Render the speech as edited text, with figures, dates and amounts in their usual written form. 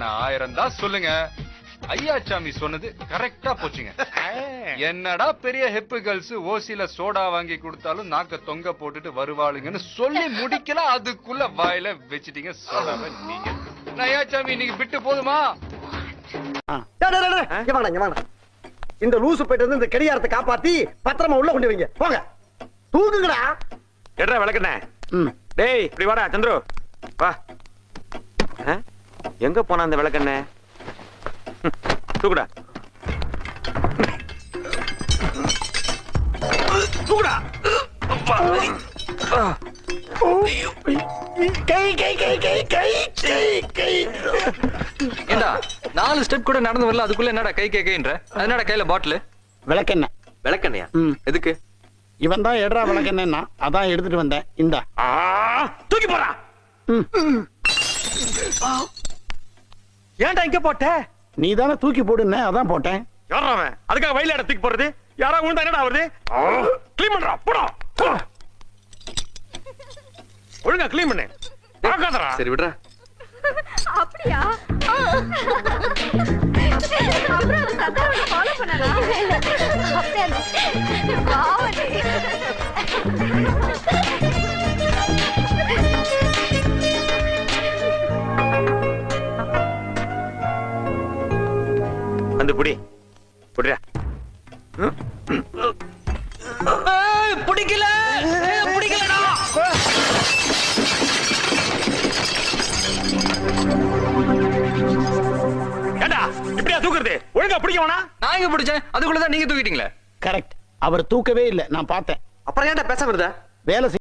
ஆனா 1000 தான் சொல்லுங்க. ஐயாச்சாமி சொன்னது கரெக்டா போச்சுங்க. என்னடா பெரிய ஹெப்பு கேர்ள்ஸ் ஓசில சோடா வாங்கி கொடுத்தாலும் நாக்க தொங்க போட்டுட்டு வருவாளுங்கன்னு சொல்லி முடிக்கல, அதுக்குள்ள வாயில வச்சிட்டீங்க சோடாவை நீங்க. ஐயாச்சாமி நீங்க விட்டு போதுமா? இந்த லூசு போயிட்டு வந்து இந்த கடியாரத்தை காப்பாத்தி பத்திரமா உள்ள கொண்டு வைங்க. போங்க தூங்குங்கடா. எட்ரா விளக்கண்ணே. டேய் இப்படி வாடா சந்துரு வா. எங்க போனா அந்த விளக்கண்ணே? தூக்குடா தூக்குடா. ஏண்டா 4 ஸ்டெப் கூட நடந்து வரல, அதுக்குள்ள என்னடா கை கைன்ற? அதனடா கையில பாட்டில் விளக்கெண்ண. விளக்கண்ணையா? எதுக்கு? இவன் தான் எடுறா விளக்கெண்ணா, அதான் எடுத்துட்டு வந்தேன். இந்தா தூக்கி போறா. ஏன்டா இங்க போட்ட? நீ தானே தூக்கி போடுன, அதான் போட்டேன். யாரா அவன்? அதுக்காக வயல இடம் தூக்கி போறது? யாரா உண்டா என்னடா வருது? க்ளீன் பண்றா போடா. ஒழுங்கா க்ளீன் பண்ணு. பார்க்காதடா. சரி விடுறா. அப்படியா? அப்புறம் சதாவை ஃபாலோ பண்ணனா? அப்படியே வாவடி. வந்து புடி. புடிடா. பிடிக்கல பிடிக்கலடா. ஏண்டா இப்படியா தூக்குறது? ஒழுங்கா பிடிக்க வேணா? நான் எங்க பிடிச்சேன்? அதுக்குள்ளதான் நீங்க தூக்கிட்டீங்களே. கரெக்ட். அவர் தூக்கவே இல்லை, நான் பார்த்தேன். அப்புறம் ஏன்டா பேச வருதா? வேலை